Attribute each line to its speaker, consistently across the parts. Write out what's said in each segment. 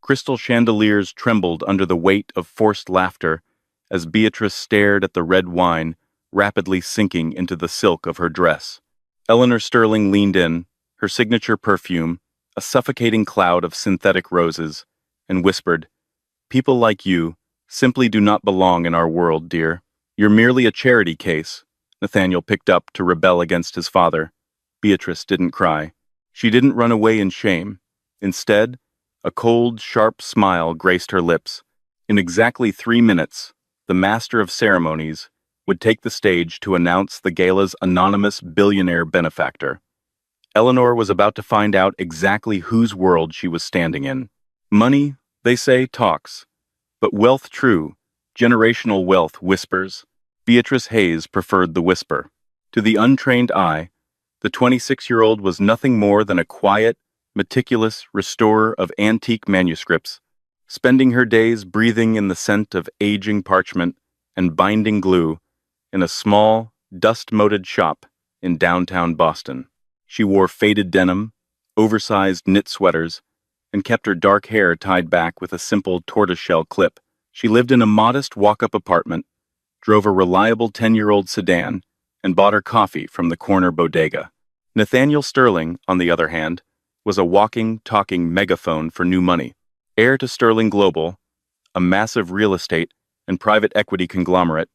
Speaker 1: Crystal chandeliers trembled under the weight of forced laughter as Beatrice stared at the red wine rapidly sinking into the silk of her dress. Eleanor Sterling leaned in, her signature perfume, a suffocating cloud of synthetic roses, and whispered, "People like you simply do not belong in our world, dear. You're merely a charity case." Nathaniel picked up to rebel against his father. Beatrice didn't cry. She didn't run away in shame. Instead, a cold, sharp smile graced her lips. In exactly 3 minutes, the master of ceremonies would take the stage to announce the gala's anonymous billionaire benefactor. Eleanor was about to find out exactly whose world she was standing in. Money, they say, talks. But wealth true, generational wealth whispers. Beatrice Hayes preferred the whisper. To the untrained eye, the 26-year-old was nothing more than a quiet, meticulous restorer of antique manuscripts, spending her days breathing in the scent of aging parchment and binding glue in a small, dust-moated shop in downtown Boston. She wore faded denim, oversized knit sweaters, and kept her dark hair tied back with a simple tortoiseshell clip. She lived in a modest walk-up apartment, drove a reliable 10-year-old sedan, and bought her coffee from the corner bodega. Nathaniel Sterling, on the other hand, was a walking, talking megaphone for new money. Heir to Sterling Global, a massive real estate and private equity conglomerate,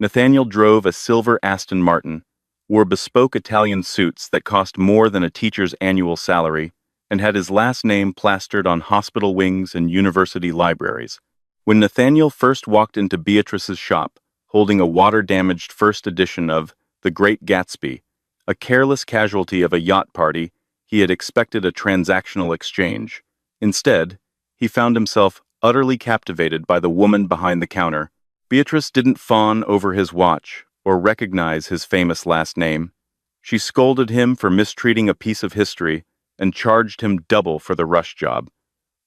Speaker 1: Nathaniel drove a silver Aston Martin, wore bespoke Italian suits that cost more than a teacher's annual salary, and had his last name plastered on hospital wings and university libraries. When Nathaniel first walked into Beatrice's shop, holding a water-damaged first edition of The Great Gatsby, a careless casualty of a yacht party, he had expected a transactional exchange. Instead, he found himself utterly captivated by the woman behind the counter. Beatrice didn't fawn over his watch or recognize his famous last name. She scolded him for mistreating a piece of history and charged him double for the rush job.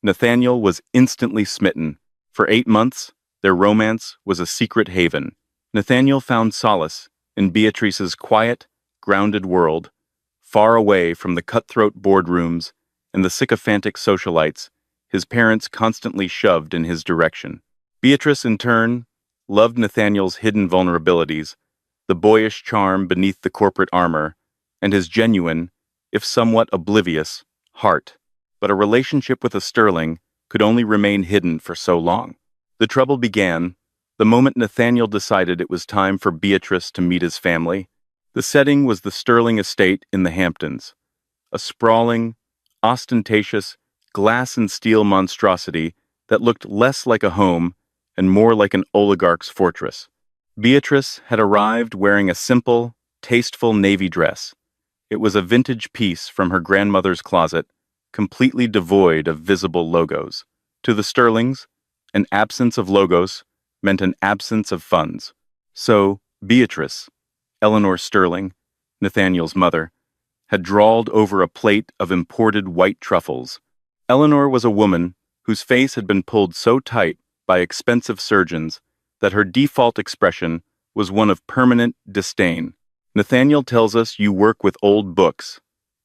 Speaker 1: Nathaniel was instantly smitten. For 8 months, their romance was a secret haven. Nathaniel found solace in Beatrice's quiet, grounded world, far away from the cutthroat boardrooms and the sycophantic socialites his parents constantly shoved in his direction. Beatrice, in turn, loved Nathaniel's hidden vulnerabilities, the boyish charm beneath the corporate armor, and his genuine, if somewhat oblivious, heart. But a relationship with a Sterling could only remain hidden for so long. The trouble began the moment Nathaniel decided it was time for Beatrice to meet his family. The setting was the Sterling estate in the Hamptons, a sprawling, ostentatious, glass and steel monstrosity that looked less like a home and more like an oligarch's fortress. Beatrice had arrived wearing a simple, tasteful navy dress. It was a vintage piece from her grandmother's closet, completely devoid of visible logos. To the Sterlings, an absence of logos meant an absence of funds. So, Beatrice, Eleanor Sterling, Nathaniel's mother, had drawled over a plate of imported white truffles. Eleanor was a woman whose face had been pulled so tight by expensive surgeons that her default expression was one of permanent disdain. Nathaniel tells us you work with old books.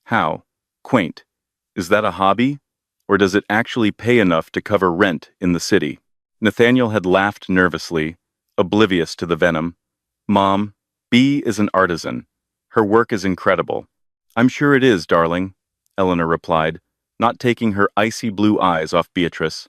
Speaker 1: How? Quaint. Is that a hobby? Or does it actually pay enough to cover rent in the city? Nathaniel had laughed nervously, oblivious to the venom. Mom, Bea is an artisan. Her work is incredible. I'm sure it is, darling, Eleanor replied, not taking her icy blue eyes off Beatrice.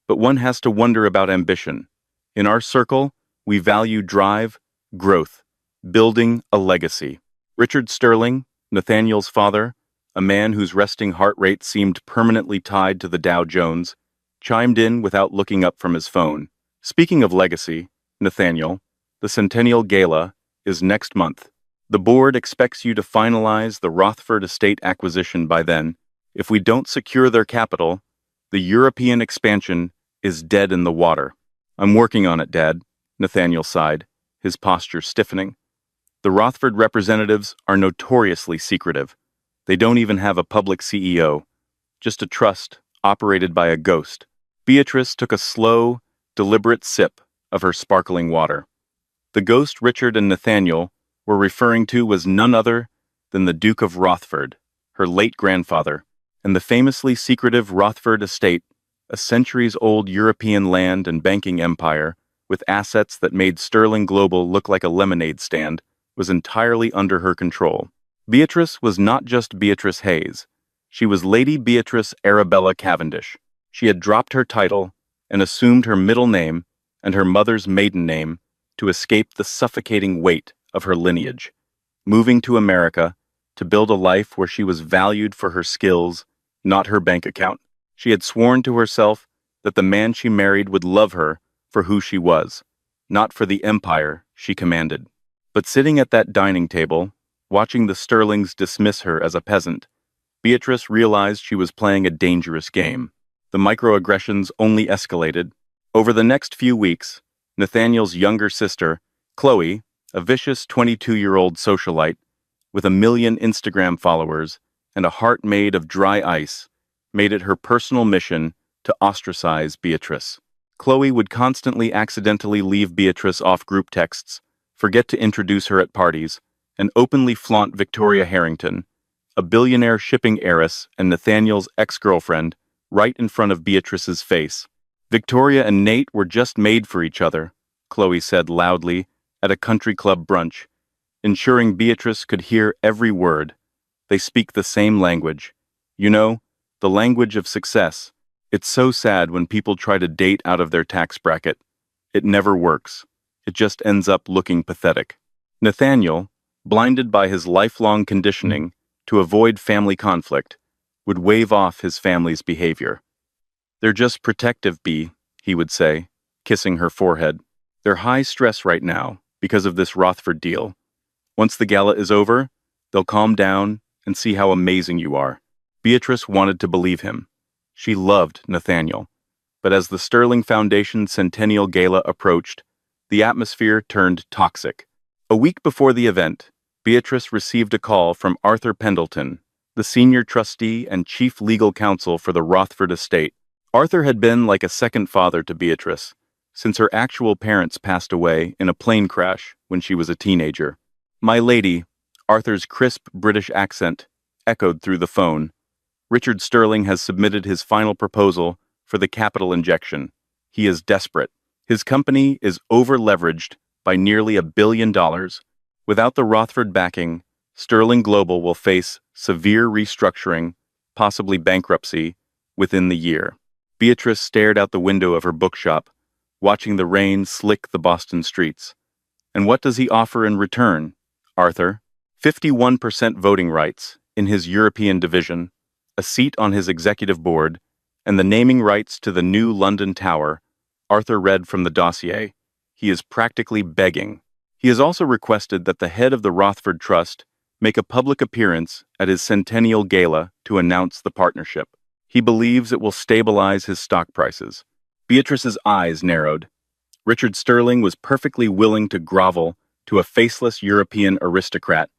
Speaker 1: But one has to wonder about ambition. In our circle, we value drive, growth, building a legacy. Richard Sterling, Nathaniel's father, a man whose resting heart rate seemed permanently tied to the Dow Jones, chimed in without looking up from his phone. Speaking of legacy, Nathaniel, the Centennial Gala is next month. The board expects you to finalize the Rothford estate acquisition by then. If we don't secure their capital, the European expansion is dead in the water. I'm working on it, Dad, Nathaniel sighed, his posture stiffening. The Rothford representatives are notoriously secretive. They don't even have a public CEO, just a trust operated by a ghost. Beatrice took a slow, deliberate sip of her sparkling water. The ghost Richard and Nathaniel were referring to was none other than the Duke of Rothford, her late grandfather, and the famously secretive Rothford estate a centuries-old European land and banking empire, with assets that made Sterling Global look like a lemonade stand, was entirely under her control. Beatrice was not just Beatrice Hayes. She was Lady Beatrice Arabella Cavendish. She had dropped her title and assumed her middle name and her mother's maiden name to escape the suffocating weight of her lineage, moving to America to build a life where she was valued for her skills, not her bank account. She had sworn to herself that the man she married would love her for who she was, not for the empire she commanded. But sitting at that dining table, watching the Sterlings dismiss her as a peasant, Beatrice realized she was playing a dangerous game. The microaggressions only escalated. Over the next few weeks, Nathaniel's younger sister, Chloe, a vicious 22-year-old socialite with 1 million Instagram followers and a heart made of dry ice, made it her personal mission to ostracize Beatrice. Chloe would constantly accidentally leave Beatrice off group texts, forget to introduce her at parties, and openly flaunt Victoria Harrington, a billionaire shipping heiress and Nathaniel's ex-girlfriend, right in front of Beatrice's face. Victoria and Nate were just made for each other, Chloe said loudly at a country club brunch, ensuring Beatrice could hear every word. They speak the same language. You know, the language of success. It's so sad when people try to date out of their tax bracket. It never works. It just ends up looking pathetic. Nathaniel, blinded by his lifelong conditioning to avoid family conflict, would wave off his family's behavior. "They're just protective, Bea," he would say, kissing her forehead. "They're high stress right now because of this Rothford deal. Once the gala is over, they'll calm down and see how amazing you are." Beatrice wanted to believe him. She loved Nathaniel. But as the Sterling Foundation Centennial Gala approached, the atmosphere turned toxic. A week before the event, Beatrice received a call from Arthur Pendleton, the senior trustee and chief legal counsel for the Rothford estate. Arthur had been like a second father to Beatrice, since her actual parents passed away in a plane crash when she was a teenager. "My lady," Arthur's crisp British accent echoed through the phone. "Richard Sterling has submitted his final proposal for the capital injection. He is desperate. His company is over-leveraged by nearly $1 billion. Without the Rothford backing, Sterling Global will face severe restructuring, possibly bankruptcy, within the year." Beatrice stared out the window of her bookshop, watching the rain slick the Boston streets. "And what does he offer in return, Arthur?" 51% voting rights in his European division, a seat on his executive board, and the naming rights to the new London Tower, Arthur read from the dossier. He is practically begging. He has also requested that the head of the Rothford Trust make a public appearance at his centennial gala to announce the partnership. He believes it will stabilize his stock prices. Beatrice's eyes narrowed. Richard Sterling was perfectly willing to grovel to a faceless European aristocrat,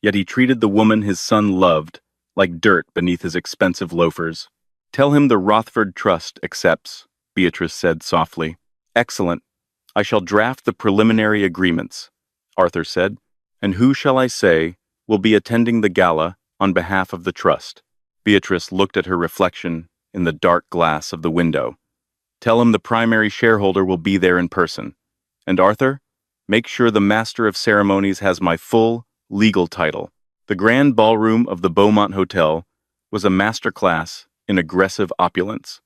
Speaker 1: yet he treated the woman his son loved like dirt beneath his expensive loafers. "Tell him the Rothford Trust accepts," Beatrice said softly. "Excellent. I shall draft the preliminary agreements," Arthur said. "And who shall I say will be attending the gala on behalf of the trust?" Beatrice looked at her reflection in the dark glass of the window. "Tell him the primary shareholder will be there in person. And Arthur, make sure the master of ceremonies has my full legal title." The grand ballroom of the Beaumont Hotel was a master class in aggressive opulence.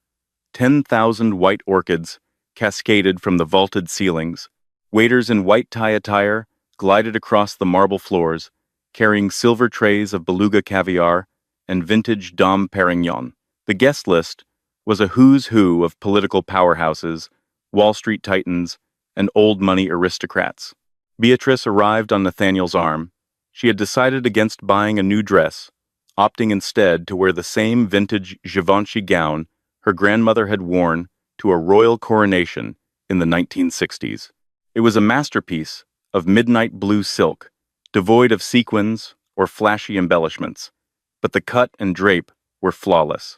Speaker 1: 10,000 white orchids cascaded from the vaulted ceilings. Waiters in white tie attire glided across the marble floors, carrying silver trays of beluga caviar and vintage Dom Perignon. The guest list was a who's who of political powerhouses, Wall Street titans, and old money aristocrats. Beatrice arrived on Nathaniel's arm. She had decided against buying a new dress, opting instead to wear the same vintage Givenchy gown her grandmother had worn to a royal coronation in the 1960s. It was a masterpiece of midnight blue silk, devoid of sequins or flashy embellishments, but the cut and drape were flawless.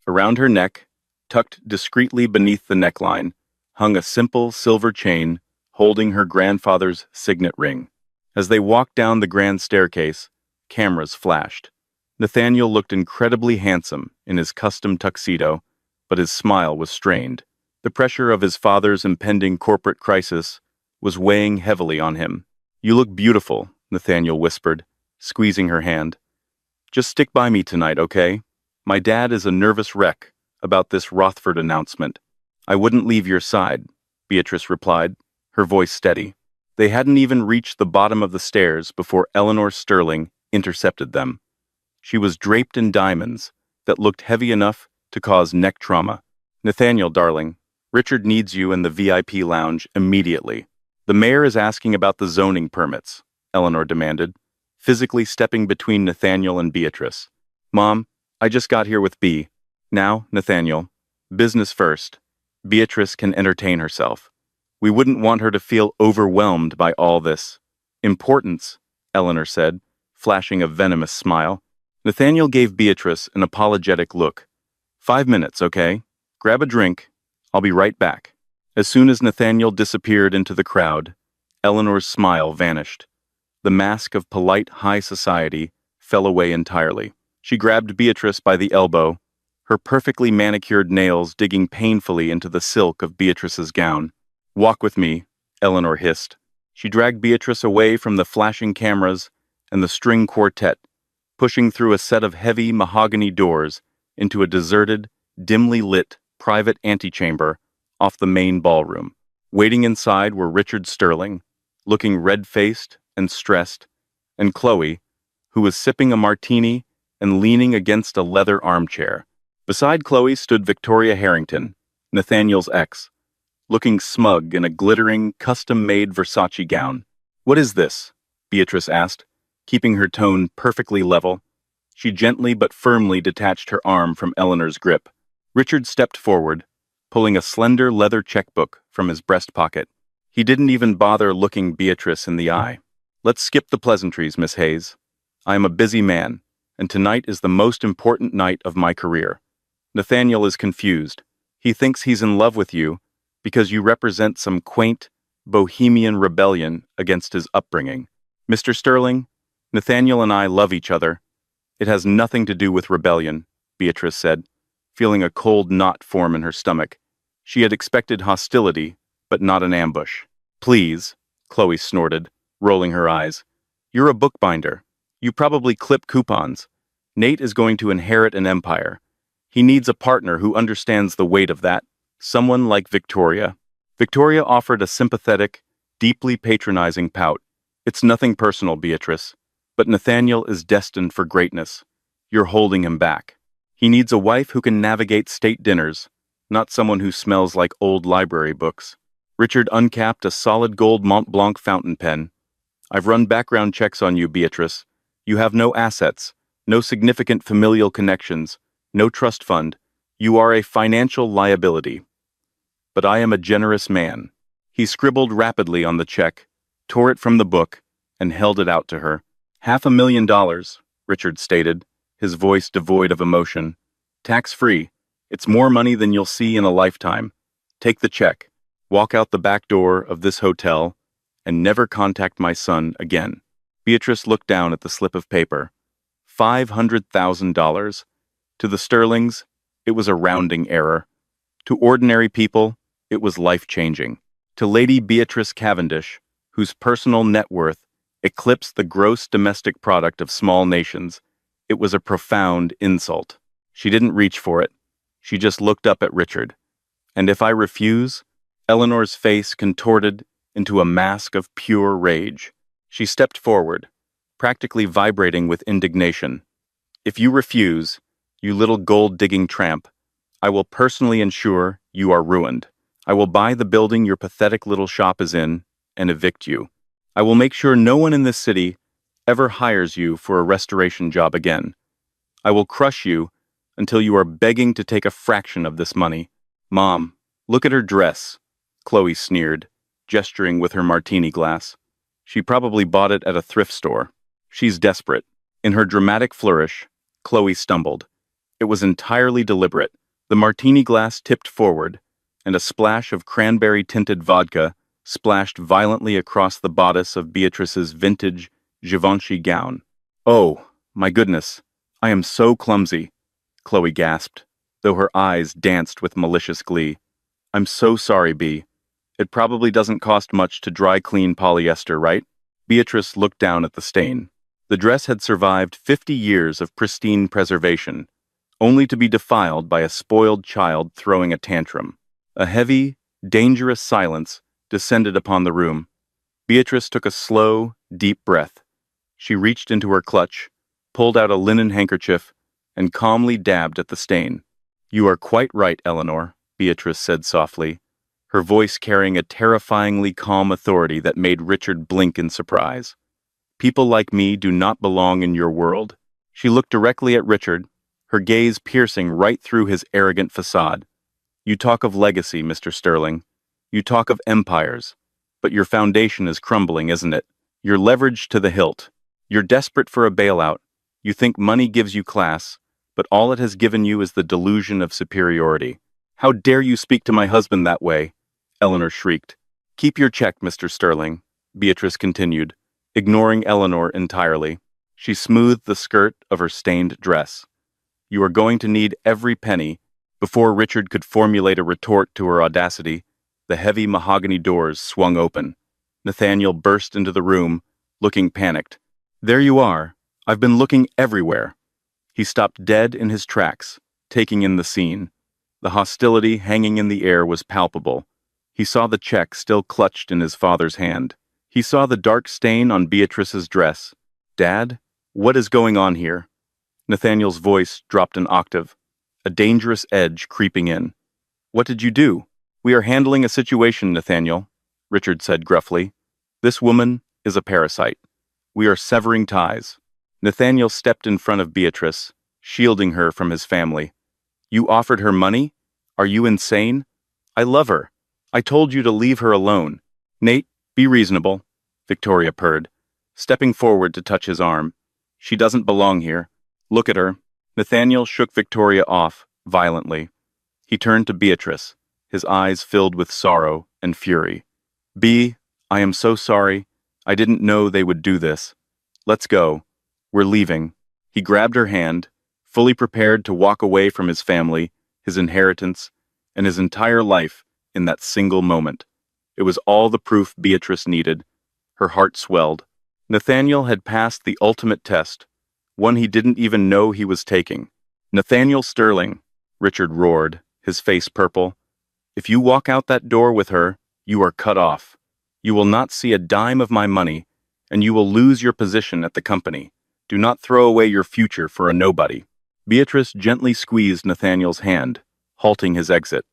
Speaker 1: Around her neck, tucked discreetly beneath the neckline, hung a simple silver chain holding her grandfather's signet ring. As they walked down the grand staircase, cameras flashed. Nathaniel looked incredibly handsome in his custom tuxedo, but his smile was strained. The pressure of his father's impending corporate crisis was weighing heavily on him. "You look beautiful," Nathaniel whispered, squeezing her hand. "Just stick by me tonight, okay? My dad is a nervous wreck about this Rothford announcement." "I wouldn't leave your side," Beatrice replied, her voice steady. They hadn't even reached the bottom of the stairs before Eleanor Sterling intercepted them. She was draped in diamonds that looked heavy enough to cause neck trauma. "Nathaniel, darling, Richard needs you in the VIP lounge immediately. The mayor is asking about the zoning permits," Eleanor demanded, physically stepping between Nathaniel and Beatrice. "Mom, I just got here with B. Now, Nathaniel, business first. Beatrice can entertain herself. We wouldn't want her to feel overwhelmed by all this importance," Eleanor said, flashing a venomous smile. Nathaniel gave Beatrice an apologetic look. "5 minutes, okay? Grab a drink. I'll be right back." As soon as Nathaniel disappeared into the crowd, Eleanor's smile vanished. The mask of polite high society fell away entirely. She grabbed Beatrice by the elbow, her perfectly manicured nails digging painfully into the silk of Beatrice's gown. "Walk with me," Eleanor hissed. She dragged Beatrice away from the flashing cameras and the string quartet, pushing through a set of heavy mahogany doors into a deserted, dimly lit, private antechamber off the main ballroom. Waiting inside were Richard Sterling, looking red-faced and stressed, and Chloe, who was sipping a martini and leaning against a leather armchair. Beside Chloe stood Victoria Harrington, Nathaniel's ex, looking smug in a glittering, custom-made Versace gown. "What is this?" Beatrice asked, keeping her tone perfectly level. She gently but firmly detached her arm from Eleanor's grip. Richard stepped forward, pulling a slender leather checkbook from his breast pocket. He didn't even bother looking Beatrice in the eye. "Let's skip the pleasantries, Miss Hayes. I am a busy man, and tonight is the most important night of my career." Nathaniel is confused. He thinks he's in love with you because you represent some quaint, bohemian rebellion against his upbringing. "Mr. Sterling, Nathaniel and I love each other. It has nothing to do with rebellion," Beatrice said, feeling a cold knot form in her stomach. She had expected hostility, but not an ambush. "Please," Chloe snorted, rolling her eyes. "You're a bookbinder. You probably clip coupons. Nate is going to inherit an empire. He needs a partner who understands the weight of that. Someone like Victoria." Victoria offered a sympathetic, deeply patronizing pout. "It's nothing personal, Beatrice, but Nathaniel is destined for greatness. You're holding him back. He needs a wife who can navigate state dinners, not someone who smells like old library books." Richard uncapped a solid gold Mont Blanc fountain pen. "I've run background checks on you, Beatrice. You have no assets, no significant familial connections, no trust fund. You are a financial liability. But I am a generous man." He scribbled rapidly on the check, tore it from the book, and held it out to her. $500,000, Richard stated, his voice devoid of emotion. "Tax-free. It's more money than you'll see in a lifetime. Take the check, walk out the back door of this hotel, and never contact my son again." Beatrice looked down at the slip of paper. $500,000. To the Sterlings, it was a rounding error. To ordinary people, it was life-changing. To Lady Beatrice Cavendish, whose personal net worth eclipsed the gross domestic product of small nations, it was a profound insult. She didn't reach for it. She just looked up at Richard. "And if I refuse?" Eleanor's face contorted into a mask of pure rage. She stepped forward, practically vibrating with indignation. "If you refuse, you little gold-digging tramp, I will personally ensure you are ruined. I will buy the building your pathetic little shop is in and evict you. I will make sure no one in this city ever hires you for a restoration job again. I will crush you until you are begging to take a fraction of this money." "Mom, look at her dress," Chloe sneered, gesturing with her martini glass. "She probably bought it at a thrift store. She's desperate." In her dramatic flourish, Chloe stumbled. It was entirely deliberate. The martini glass tipped forward, and a splash of cranberry-tinted vodka splashed violently across the bodice of Beatrice's vintage Givenchy gown. "Oh, my goodness, I am so clumsy," Chloe gasped, though her eyes danced with malicious glee. I'm so sorry, Bee. It probably doesn't cost much to dry clean polyester, right? Beatrice looked down at the stain. The dress had survived 50 years of pristine preservation, only to be defiled by a spoiled child throwing a tantrum. A heavy, dangerous silence descended upon the room. Beatrice took a slow, deep breath. She reached into her clutch, pulled out a linen handkerchief, and calmly dabbed at the stain. You are quite right, Eleanor, Beatrice said softly, her voice carrying a terrifyingly calm authority that made Richard blink in surprise. People like me do not belong in your world. She looked directly at Richard, her gaze piercing right through his arrogant facade. You talk of legacy, Mr. Sterling. You talk of empires. But your foundation is crumbling, isn't it? You're leveraged to the hilt. You're desperate for a bailout. You think money gives you class, but all it has given you is the delusion of superiority. How dare you speak to my husband that way? Eleanor shrieked. Keep your check, Mr. Sterling, Beatrice continued, ignoring Eleanor entirely. She smoothed the skirt of her stained dress. You are going to need every penny. Before Richard could formulate a retort to her audacity, the heavy mahogany doors swung open. Nathaniel burst into the room, looking panicked. There you are. I've been looking everywhere. He stopped dead in his tracks, taking in the scene. The hostility hanging in the air was palpable. He saw the check still clutched in his father's hand. He saw the dark stain on Beatrice's dress. Dad, what is going on here? Nathaniel's voice dropped an octave, a dangerous edge creeping in. What did you do? We are handling a situation, Nathaniel, Richard said gruffly. This woman is a parasite. We are severing ties. Nathaniel stepped in front of Beatrice, shielding her from his family. You offered her money? Are you insane? I love her. I told you to leave her alone. Nate, be reasonable, Victoria purred, stepping forward to touch his arm. She doesn't belong here. Look at her. Nathaniel shook Victoria off, violently. He turned to Beatrice, his eyes filled with sorrow and fury. Bea, I am so sorry. I didn't know they would do this. Let's go. We're leaving. He grabbed her hand, fully prepared to walk away from his family, his inheritance, and his entire life in that single moment. It was all the proof Beatrice needed. Her heart swelled. Nathaniel had passed the ultimate test, one he didn't even know he was taking. Nathaniel Sterling, Richard roared, his face purple. If you walk out that door with her, you are cut off. You will not see a dime of my money, and you will lose your position at the company. Do not throw away your future for a nobody. Beatrice gently squeezed Nathaniel's hand, halting his exit.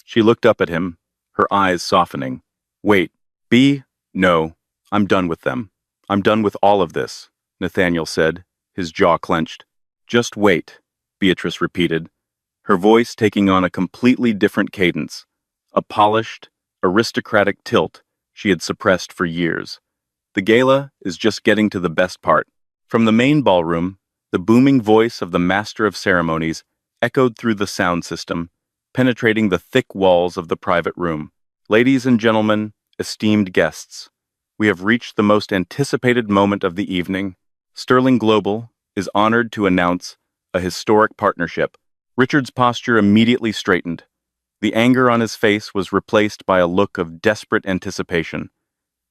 Speaker 1: She looked up at him, her eyes softening. Wait, Bea? No, I'm done with them. I'm done with all of this, Nathaniel said, his jaw clenched. Just wait, Beatrice repeated, her voice taking on a completely different cadence, a polished, aristocratic tilt she had suppressed for years. The gala is just getting to the best part. From the main ballroom, the booming voice of the master of ceremonies echoed through the sound system, penetrating the thick walls of the private room. Ladies and gentlemen, esteemed guests, we have reached the most anticipated moment of the evening. Sterling Global is honored to announce a historic partnership. Richard's posture immediately straightened. The anger on his face was replaced by a look of desperate anticipation.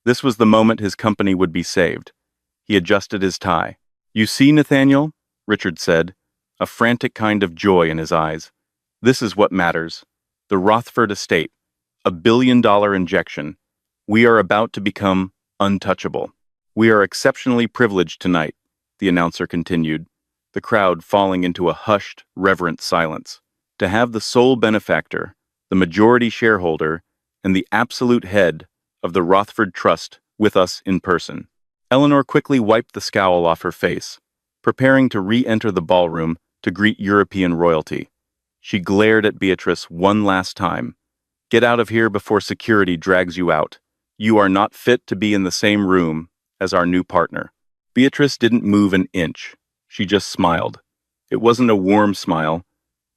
Speaker 1: This was the moment his company would be saved. He adjusted his tie. You see, Nathaniel, Richard said, a frantic kind of joy in his eyes. This is what matters. The Rothford estate, $1 billion injection. We are about to become untouchable. We are exceptionally privileged tonight, the announcer continued, the crowd falling into a hushed, reverent silence. To have the sole benefactor, the majority shareholder, and the absolute head of the Rothford Trust with us in person. Eleanor quickly wiped the scowl off her face, preparing to re-enter the ballroom to greet European royalty. She glared at Beatrice one last time. Get out of here before security drags you out. You are not fit to be in the same room as our new partner. Beatrice didn't move an inch. She just smiled. It wasn't a warm smile.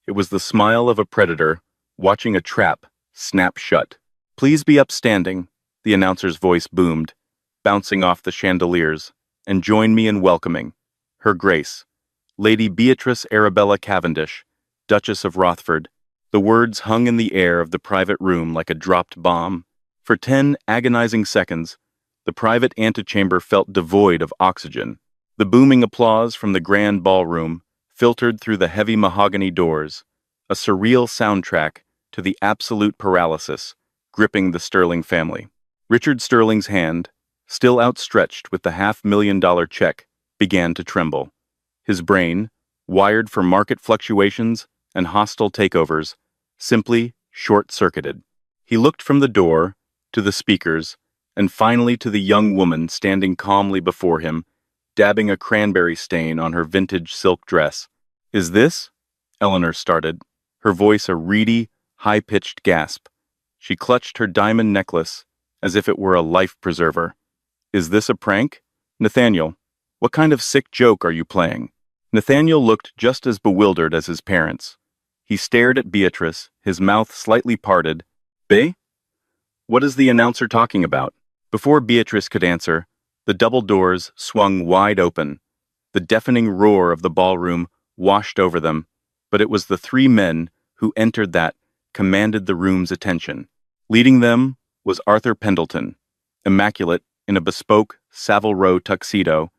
Speaker 1: It was the smile of a predator watching a trap snap shut. Please be upstanding, the announcer's voice boomed, bouncing off the chandeliers, and join me in welcoming Her Grace, Lady Beatrice Arabella Cavendish, Duchess of Rothford. The words hung in the air of the private room like a dropped bomb. For 10 agonizing seconds, the private antechamber felt devoid of oxygen. The booming applause from the grand ballroom filtered through the heavy mahogany doors, a surreal soundtrack to the absolute paralysis gripping the Sterling family. Richard Sterling's hand, still outstretched with the $500,000 check, began to tremble. His brain, wired for market fluctuations and hostile takeovers, simply short-circuited. He looked from the door to the speakers and finally to the young woman standing calmly before him, dabbing a cranberry stain on her vintage silk dress. "Is this?" Eleanor started, her voice a reedy, high-pitched gasp. She clutched her diamond necklace as if it were a life preserver. "Is this a prank? Nathaniel, what kind of sick joke are you playing?" Nathaniel looked just as bewildered as his parents. He stared at Beatrice, his mouth slightly parted. "Be? What is the announcer talking about?" Before Beatrice could answer, the double doors swung wide open. The deafening roar of the ballroom washed over them, but it was the three men who entered that commanded the room's attention. Leading them was Arthur Pendleton, immaculate in a bespoke Savile Row tuxedo,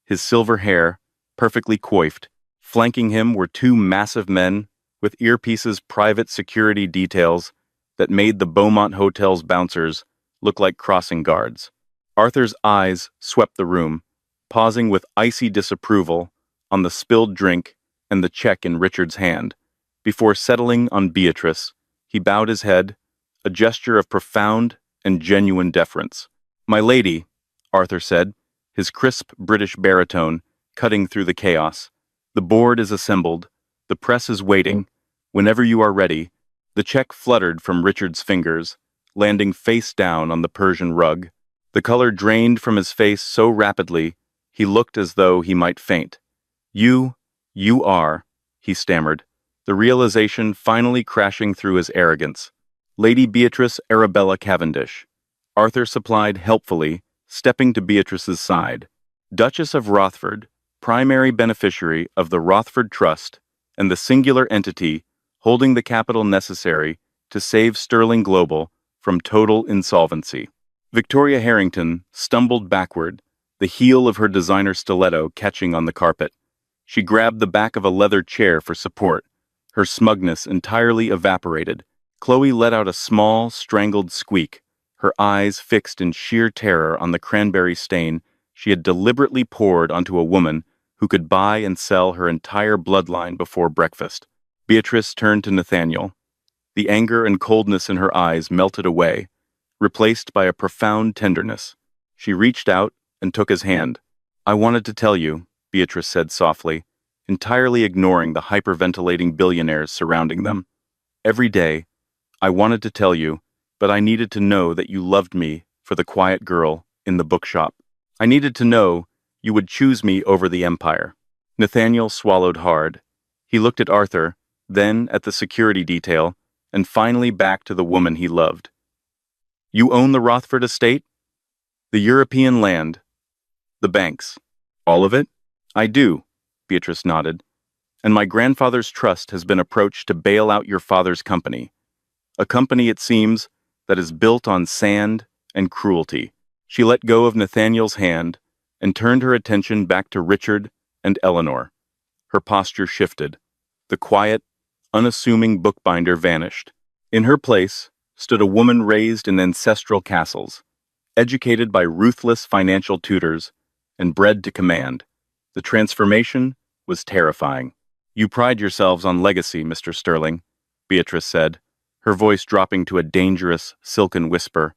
Speaker 1: his silver hair perfectly coiffed. Flanking him were two massive men with earpieces private security details that made the Beaumont Hotel's bouncers look like crossing guards. Arthur's eyes swept the room, pausing with icy disapproval on the spilled drink and the check in Richard's hand. Before settling on Beatrice, he bowed his head, a gesture of profound and genuine deference. "My lady," Arthur said, his crisp British baritone cutting through the chaos. "The board is assembled. The press is waiting. Whenever you are ready." The check fluttered from Richard's fingers, landing face down on the Persian rug. The color drained from his face so rapidly, he looked as though he might faint. You are," he stammered, the realization finally crashing through his arrogance. "Lady Beatrice Arabella Cavendish." Arthur supplied helpfully, stepping to Beatrice's side. "Duchess of Rothford, primary beneficiary of the Rothford Trust, and the singular entity holding the capital necessary to save Sterling Global from total insolvency." Victoria Harrington stumbled backward, the heel of her designer stiletto catching on the carpet. She grabbed the back of a leather chair for support, her smugness entirely evaporated. Chloe let out a small, strangled squeak, her eyes fixed in sheer terror on the cranberry stain she had deliberately poured onto a woman who could buy and sell her entire bloodline before breakfast. Beatrice turned to Nathaniel. The anger and coldness in her eyes melted away, replaced by a profound tenderness. She reached out and took his hand. "I wanted to tell you," Beatrice said softly, entirely ignoring the hyperventilating billionaires surrounding them. "Every day, I wanted to tell you, but I needed to know that you loved me for the quiet girl in the bookshop. I needed to know you would choose me over the empire." Nathaniel swallowed hard. He looked at Arthur, then at the security detail, and finally back to the woman he loved. "You own the Rothford estate? The European land? The banks? All of it?" "I do," Beatrice nodded. "And my grandfather's trust has been approached to bail out your father's company. A company, it seems, that is built on sand and cruelty." She let go of Nathaniel's hand and turned her attention back to Richard and Eleanor. Her posture shifted. The quiet, unassuming bookbinder vanished. In her place stood a woman raised in ancestral castles, educated by ruthless financial tutors, and bred to command. The transformation was terrifying. "You pride yourselves on legacy, Mr. Sterling," Beatrice said, her voice dropping to a dangerous, silken whisper.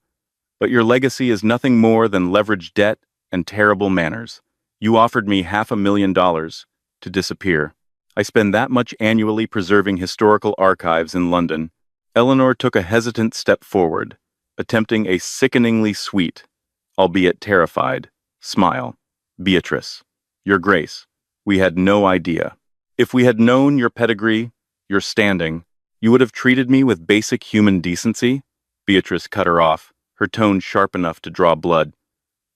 Speaker 1: "But your legacy is nothing more than leveraged debt and terrible manners. You offered me $500,000 to disappear. I spend that much annually preserving historical archives in London." Eleanor took a hesitant step forward, attempting a sickeningly sweet, albeit terrified, smile. "Beatrice, Your Grace, we had no idea. If we had known your pedigree, your standing, you would have treated me with basic human decency." Beatrice cut her off, her tone sharp enough to draw blood.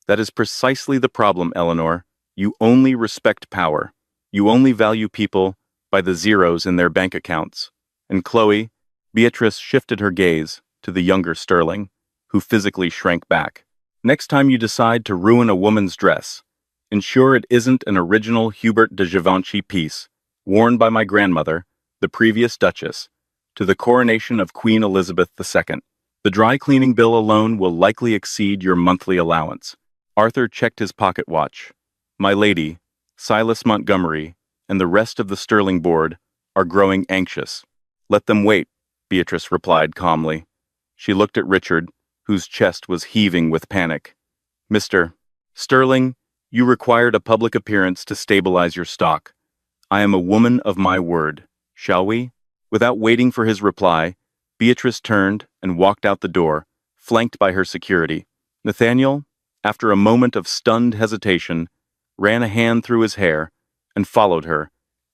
Speaker 1: "That is precisely the problem, Eleanor. You only respect power. You only value people by the zeros in their bank accounts. And Chloe, Beatrice shifted her gaze to the younger Sterling, who physically shrank back. Next time you decide to ruin a woman's dress, ensure it isn't an original Hubert de Givenchy piece, worn by my grandmother, the previous Duchess, to the coronation of Queen Elizabeth II. The dry cleaning bill alone will likely exceed your monthly allowance. Arthur checked his pocket watch. My lady, Silas Montgomery, and the rest of the Sterling board are growing anxious. Let them wait, Beatrice replied calmly. She looked at Richard, whose chest was heaving with panic. Mr. Sterling, you required a public appearance to stabilize your stock. I am a woman of my word. Shall we? Without waiting for his reply, Beatrice turned and walked out the door, flanked by her security. Nathaniel, after a moment of stunned hesitation, ran a hand through his hair and followed her,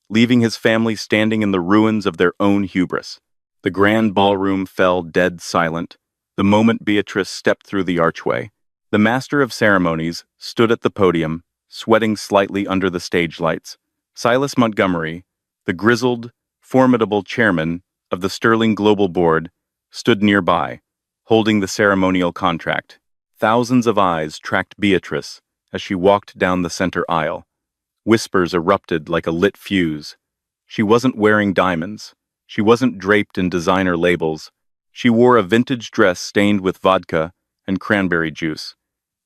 Speaker 1: leaving his family standing in the ruins of their own hubris. The grand ballroom fell dead silent the moment Beatrice stepped through the archway. The master of ceremonies stood at the podium, sweating slightly under the stage lights. Silas Montgomery, the grizzled, formidable chairman of the Sterling Global Board, stood nearby, holding the ceremonial contract. Thousands of eyes tracked Beatrice as she walked down the center aisle. Whispers erupted like a lit fuse. She wasn't wearing diamonds. She wasn't draped in designer labels. She wore a vintage dress stained with vodka and cranberry juice.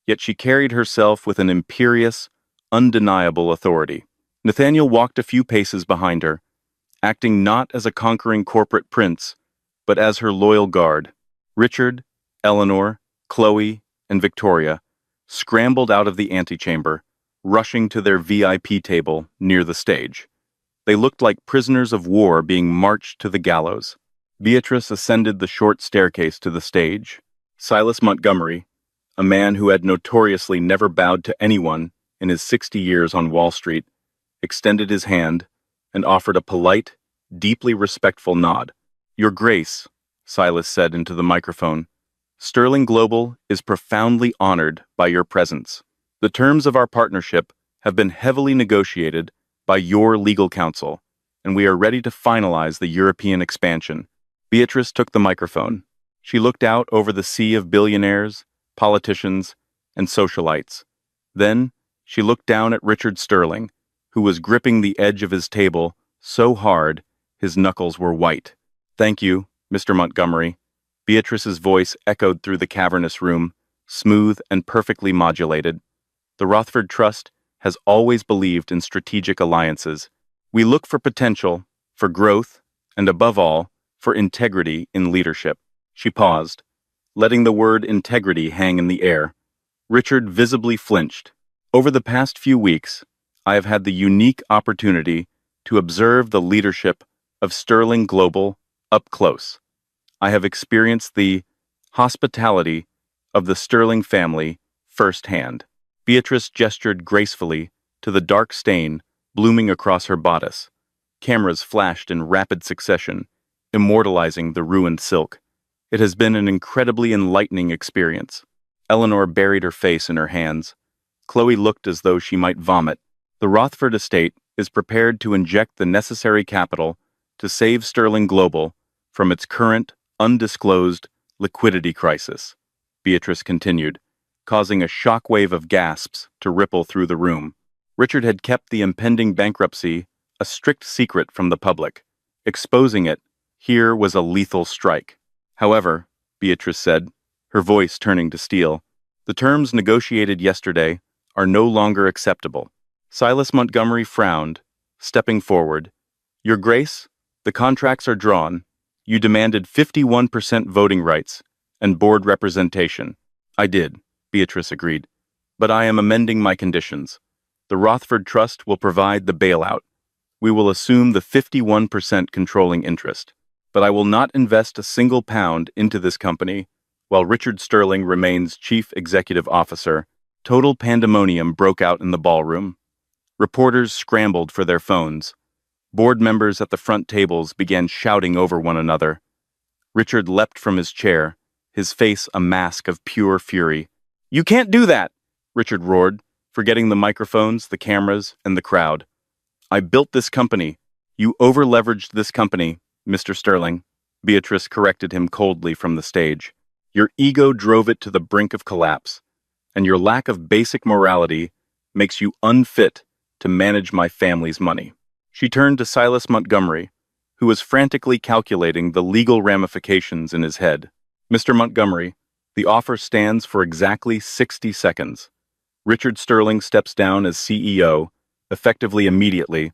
Speaker 1: Yet she carried herself with an imperious, undeniable authority. Nathaniel walked a few paces behind her, acting not as a conquering corporate prince, but as her loyal guard. Richard, Eleanor, Chloe, and Victoria scrambled out of the antechamber, rushing to their VIP table near the stage. They looked like prisoners of war being marched to the gallows. Beatrice ascended the short staircase to the stage. Silas Montgomery, a man who had notoriously never bowed to anyone in his 60 years on Wall Street, extended his hand and offered a polite, deeply respectful nod. Your Grace, Silas said into the microphone, Sterling Global is profoundly honored by your presence. The terms of our partnership have been heavily negotiated by your legal counsel, and we are ready to finalize the European expansion. Beatrice took the microphone. She looked out over the sea of billionaires, politicians, and socialites. Then she looked down at Richard Sterling, who was gripping the edge of his table so hard his knuckles were white. Thank you, Mr. Montgomery. Beatrice's voice echoed through the cavernous room, smooth and perfectly modulated. The Rothford Trust has always believed in strategic alliances. We look for potential, for growth, and above all, for integrity in leadership. She paused, letting the word integrity hang in the air. Richard visibly flinched. Over the past few weeks, I have had the unique opportunity to observe the leadership of Sterling Global up close. I have experienced the hospitality of the Sterling family firsthand. Beatrice gestured gracefully to the dark stain blooming across her bodice. Cameras flashed in rapid succession, immortalizing the ruined silk. It has been an incredibly enlightening experience. Eleanor buried her face in her hands. Chloe looked as though she might vomit. The Rothford estate is prepared to inject the necessary capital to save Sterling Global from its current, undisclosed liquidity crisis, Beatrice continued, causing a shockwave of gasps to ripple through the room. Richard had kept the impending bankruptcy a strict secret from the public. Exposing it here was a lethal strike. However, Beatrice said, her voice turning to steel, the terms negotiated yesterday are no longer acceptable. Silas Montgomery frowned, stepping forward. Your Grace, the contracts are drawn. You demanded 51% voting rights and board representation. I did, Beatrice agreed. But I am amending my conditions. The Rothford Trust will provide the bailout. We will assume the 51% controlling interest. But I will not invest a single pound into this company while Richard Sterling remains Chief Executive Officer. Total pandemonium broke out in the ballroom. Reporters scrambled for their phones. Board members at the front tables began shouting over one another. Richard leapt from his chair, his face a mask of pure fury. You can't do that, Richard roared, forgetting the microphones, the cameras, and the crowd. I built this company. You over-leveraged this company, Mr. Sterling. Beatrice corrected him coldly from the stage. Your ego drove it to the brink of collapse, and your lack of basic morality makes you unfit to manage my family's money. She turned to Silas Montgomery, who was frantically calculating the legal ramifications in his head. Mr. Montgomery, the offer stands for exactly 60 seconds. Richard Sterling steps down as CEO, effectively immediately,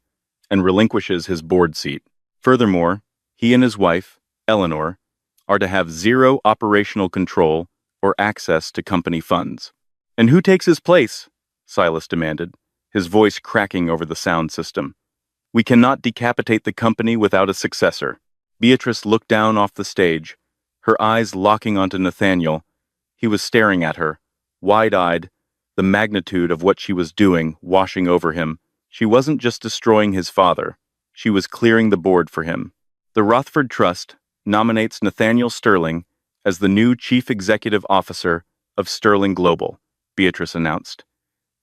Speaker 1: and relinquishes his board seat. Furthermore, he and his wife, Eleanor, are to have zero operational control or access to company funds. And who takes his place? Silas demanded, his voice cracking over the sound system. We cannot decapitate the company without a successor. Beatrice looked down off the stage, her eyes locking onto Nathaniel. He was staring at her, wide-eyed, the magnitude of what she was doing washing over him. She wasn't just destroying his father, she was clearing the board for him. The Rothford Trust nominates Nathaniel Sterling as the new Chief Executive Officer of Sterling Global, Beatrice announced.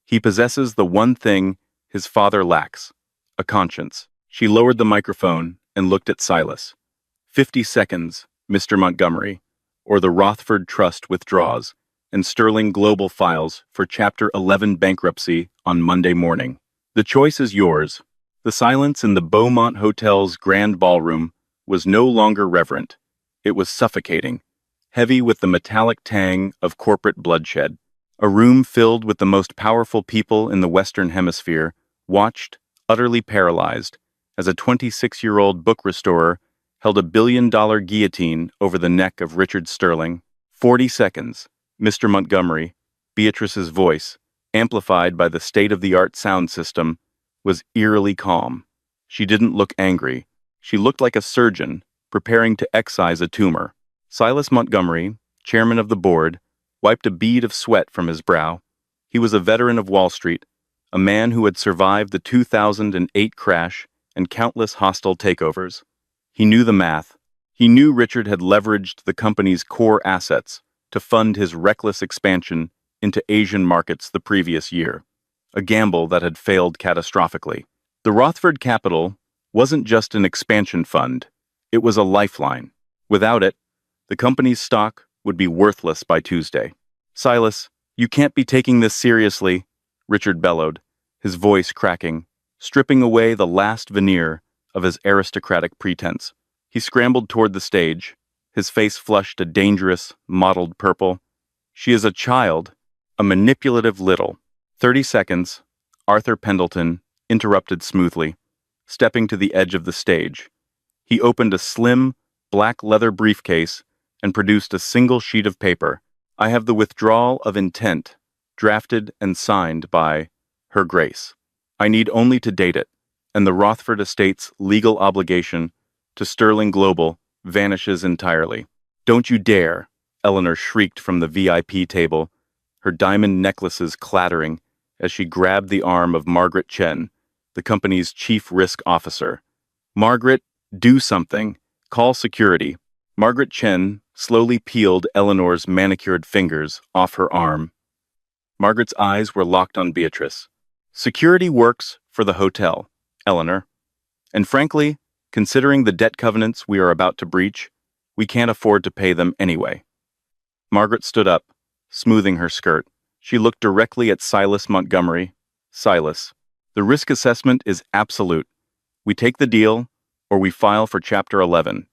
Speaker 1: He possesses the one thing his father lacks, a conscience. She lowered the microphone and looked at Silas. 50 seconds, Mr. Montgomery, or the Rothford Trust withdraws, and Sterling Global files for Chapter 11 bankruptcy on Monday morning. The choice is yours. The silence in the Beaumont Hotel's grand ballroom was no longer reverent. It was suffocating, heavy with the metallic tang of corporate bloodshed. A room filled with the most powerful people in the Western Hemisphere watched, utterly paralyzed, as a 26-year-old book restorer held a billion-dollar guillotine over the neck of Richard Sterling. 40 seconds, Mr. Montgomery, Beatrice's voice, amplified by the state-of-the-art sound system, was eerily calm. She didn't look angry. She looked like a surgeon preparing to excise a tumor. Silas Montgomery, chairman of the board, wiped a bead of sweat from his brow. He was a veteran of Wall Street, a man who had survived the 2008 crash and countless hostile takeovers. He knew the math. He knew Richard had leveraged the company's core assets to fund his reckless expansion into Asian markets the previous year, a gamble that had failed catastrophically. The Rothford Capital wasn't just an expansion fund, it was a lifeline. Without it, the company's stock would be worthless by Tuesday. Silas, you can't be taking this seriously, Richard bellowed, his voice cracking, stripping away the last veneer of his aristocratic pretense. He scrambled toward the stage, his face flushed a dangerous, mottled purple. She is a child, a manipulative little. 30 seconds, Arthur Pendleton interrupted smoothly, stepping to the edge of the stage. He opened a slim, black leather briefcase and produced a single sheet of paper. I have the withdrawal of intent, drafted and signed by Her Grace. I need only to date it, and the Rothford estate's legal obligation to Sterling Global vanishes entirely. Don't you dare, Eleanor shrieked from the VIP table, her diamond necklaces clattering as she grabbed the arm of Margaret Chen, the company's chief risk officer. Margaret, do something. Call security. Margaret Chen slowly peeled Eleanor's manicured fingers off her arm. Margaret's eyes were locked on Beatrice. Security works for the hotel, Eleanor. And frankly, considering the debt covenants we are about to breach, we can't afford to pay them anyway. Margaret stood up, smoothing her skirt. She looked directly at Silas Montgomery. Silas, the risk assessment is absolute. We take the deal, or we file for Chapter 11.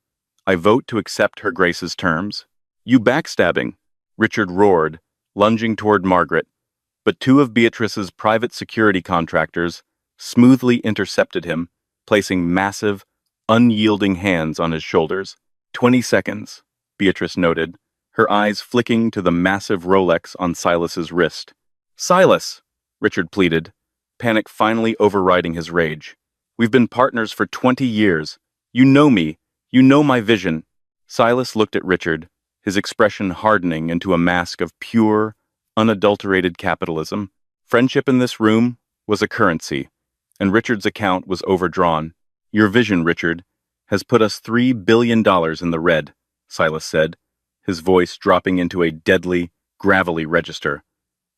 Speaker 1: I vote to accept Her Grace's terms. You backstabbing, Richard roared, lunging toward Margaret, but two of Beatrice's private security contractors smoothly intercepted him, placing massive, unyielding hands on his shoulders. 20 seconds, Beatrice noted, her eyes flicking to the massive Rolex on Silas's wrist. Silas, Richard pleaded, panic finally overriding his rage. We've been partners for 20 years. You know me. You know my vision. Silas looked at Richard, his expression hardening into a mask of pure, unadulterated capitalism. Friendship in this room was a currency, and Richard's account was overdrawn. Your vision, Richard, has put us $3 billion in the red, Silas said, his voice dropping into a deadly, gravelly register.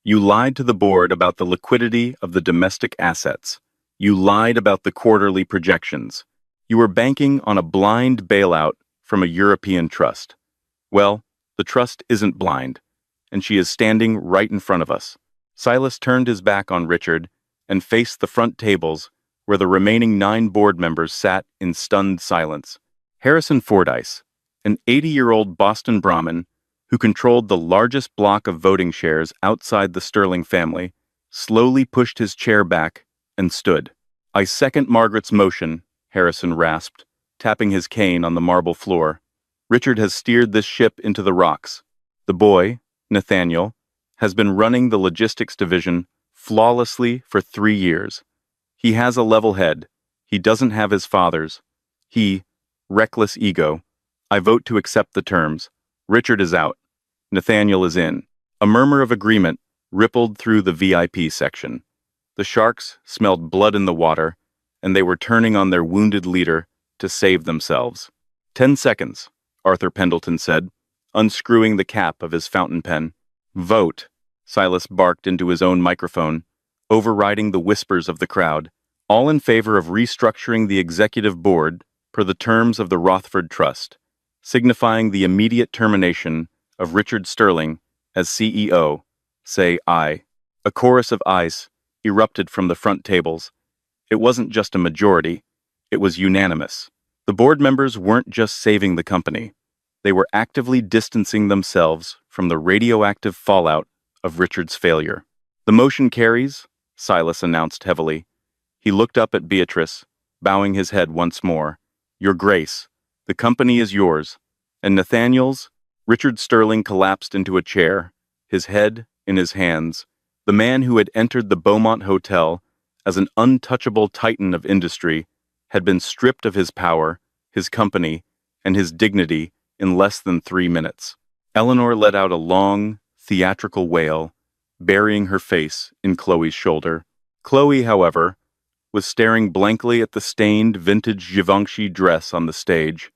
Speaker 1: You lied to the board about the liquidity of the domestic assets. You lied about the quarterly projections. You were banking on a blind bailout from a European trust. Well, the trust isn't blind, and she is standing right in front of us. Silas turned his back on Richard and faced the front tables where the remaining 9 board members sat in stunned silence. Harrison Fordyce, an 80-year-old Boston Brahmin who controlled the largest block of voting shares outside the Sterling family, slowly pushed his chair back and stood. "I second Margaret's motion," Harrison rasped, tapping his cane on the marble floor. "Richard has steered this ship into the rocks. The boy, Nathaniel, has been running the logistics division flawlessly for 3 years. He has a level head. He doesn't have his father's. Reckless ego. I vote to accept the terms. Richard is out. Nathaniel is in." A murmur of agreement rippled through the VIP section. The sharks smelled blood in the water, and they were turning on their wounded leader to save themselves. 10 seconds, Arthur Pendleton said, unscrewing the cap of his fountain pen. "Vote," Silas barked into his own microphone, overriding the whispers of the crowd. "All in favor of restructuring the executive board per the terms of the Rothford Trust, signifying the immediate termination of Richard Sterling as CEO, say aye." A chorus of ayes erupted from the front tables. It wasn't just a majority, it was unanimous. The board members weren't just saving the company. They were actively distancing themselves from the radioactive fallout of Richard's failure. "The motion carries," Silas announced heavily. He looked up at Beatrice, bowing his head once more. "Your Grace, the company is yours." And Nathaniel's? Richard Sterling collapsed into a chair, his head in his hands. The man who had entered the Beaumont Hotel as an untouchable titan of industry had been stripped of his power, his company, and his dignity in less than 3 minutes. Eleanor let out a long, theatrical wail, burying her face in Chloe's shoulder. Chloe, however, was staring blankly at the stained vintage Givenchy dress on the stage,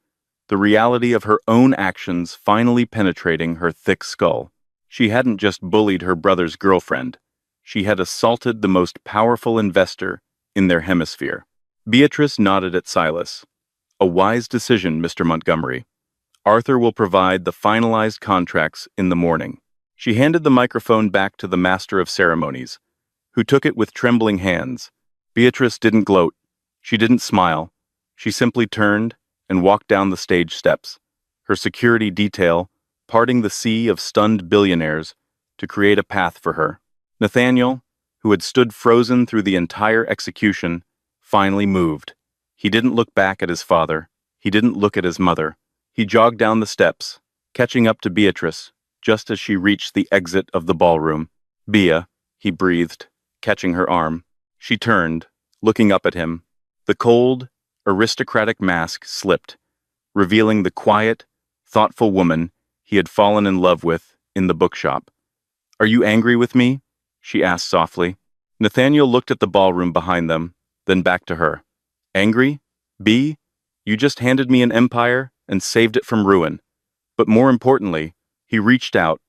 Speaker 1: the reality of her own actions finally penetrating her thick skull. She hadn't just bullied her brother's girlfriend. She had assaulted the most powerful investor in their hemisphere. Beatrice nodded at Silas. "A wise decision, Mr. Montgomery. Arthur will provide the finalized contracts in the morning." She handed the microphone back to the master of ceremonies, who took it with trembling hands. Beatrice didn't gloat. She didn't smile. She simply turned and walked down the stage steps, her security detail parting the sea of stunned billionaires to create a path for her. Nathaniel, who had stood frozen through the entire execution, finally moved. He didn't look back at his father. He didn't look at his mother. He jogged down the steps, catching up to Beatrice just as she reached the exit of the ballroom. "Bea," he breathed, catching her arm. She turned, looking up at him. The cold, aristocratic mask slipped, revealing the quiet, thoughtful woman he had fallen in love with in the bookshop. "Are you angry with me?" she asked softly. Nathaniel looked at the ballroom behind them, then back to her. "Angry? Bea? You just handed me an empire and saved it from ruin." But more importantly, he reached out,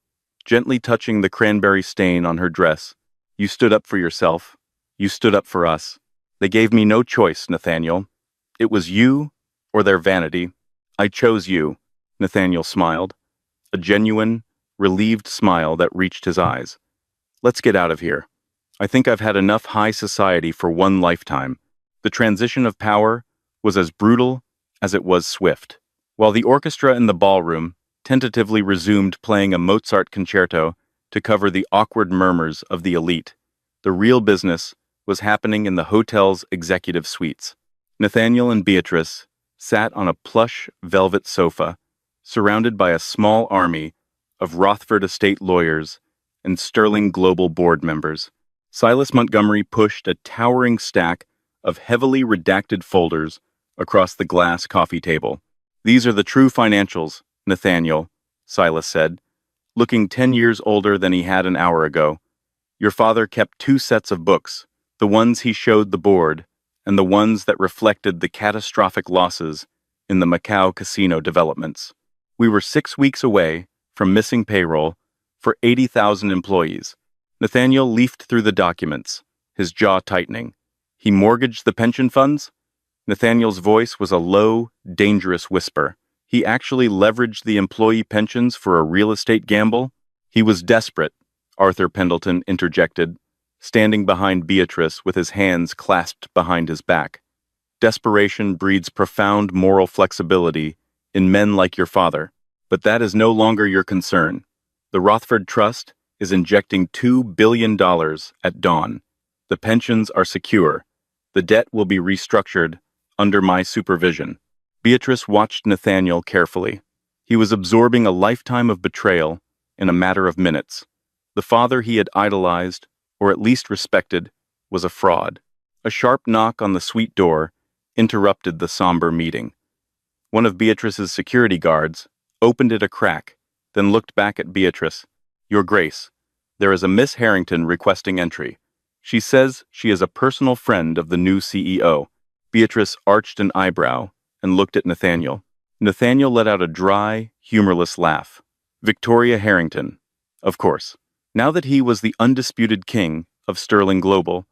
Speaker 1: gently touching the cranberry stain on her dress. "You stood up for yourself. You stood up for us. They gave me no choice, Nathaniel. It was you or their vanity. I chose you." Nathaniel smiled, a genuine, relieved smile that reached his eyes. "Let's get out of here. I think I've had enough high society for one lifetime." The transition of power was as brutal as it was swift. While the orchestra in the ballroom tentatively resumed playing a Mozart concerto to cover the awkward murmurs of the elite, the real business was happening in the hotel's executive suites. Nathaniel and Beatrice sat on a plush velvet sofa, surrounded by a small army of Rothford estate lawyers and Sterling Global board members. Silas Montgomery pushed a towering stack of heavily redacted folders across the glass coffee table. "These are the true financials, Nathaniel," Silas said, looking 10 years older than he had an hour ago. "Your father kept 2 sets of books, the ones he showed the board, and the ones that reflected the catastrophic losses in the Macau casino developments. We were 6 weeks away from missing payroll for 80,000 employees." Nathaniel leafed through the documents, his jaw tightening. "He mortgaged the pension funds?" Nathaniel's voice was a low, dangerous whisper. He actually leveraged the employee pensions for a real estate gamble? He was desperate, Arthur Pendleton interjected, standing behind Beatrice with his hands clasped behind his back. Desperation breeds profound moral flexibility in men like your father. But that is no longer your concern. The Rothford Trust is injecting $2 billion at dawn. The pensions are secure. The debt will be restructured under my supervision. Beatrice watched Nathaniel carefully. He was absorbing a lifetime of betrayal in a matter of minutes. The father he had idolized, or at least respected, was a fraud. A sharp knock on the suite door interrupted the somber meeting. One of Beatrice's security guards opened it a crack, then looked back at Beatrice. Your Grace, there is a Miss Harrington requesting entry. She says she is a personal friend of the new CEO. Beatrice arched an eyebrow and looked at Nathaniel. Nathaniel let out a dry, humorless laugh. Victoria Harrington. Of course. Now that he was the undisputed king of Sterling Global,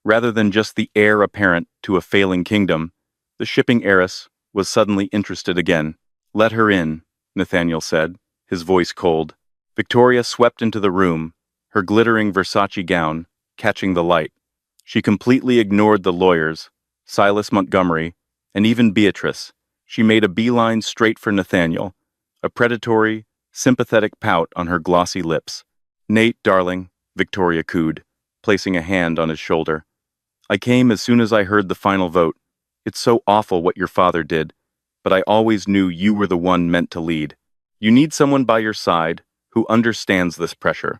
Speaker 1: rather than just the heir apparent to a failing kingdom, the shipping heiress was suddenly interested again. Let her in, Nathaniel said, his voice cold. Victoria swept into the room, her glittering Versace gown catching the light. She completely ignored the lawyers, Silas Montgomery, and even Beatrice. She made a beeline straight for Nathaniel, a predatory, sympathetic pout on her glossy lips. Nate, darling, Victoria cooed, placing a hand on his shoulder. I came as soon as I heard the final vote. It's so awful what your father did, but I always knew you were the one meant to lead. You need someone by your side who understands this pressure.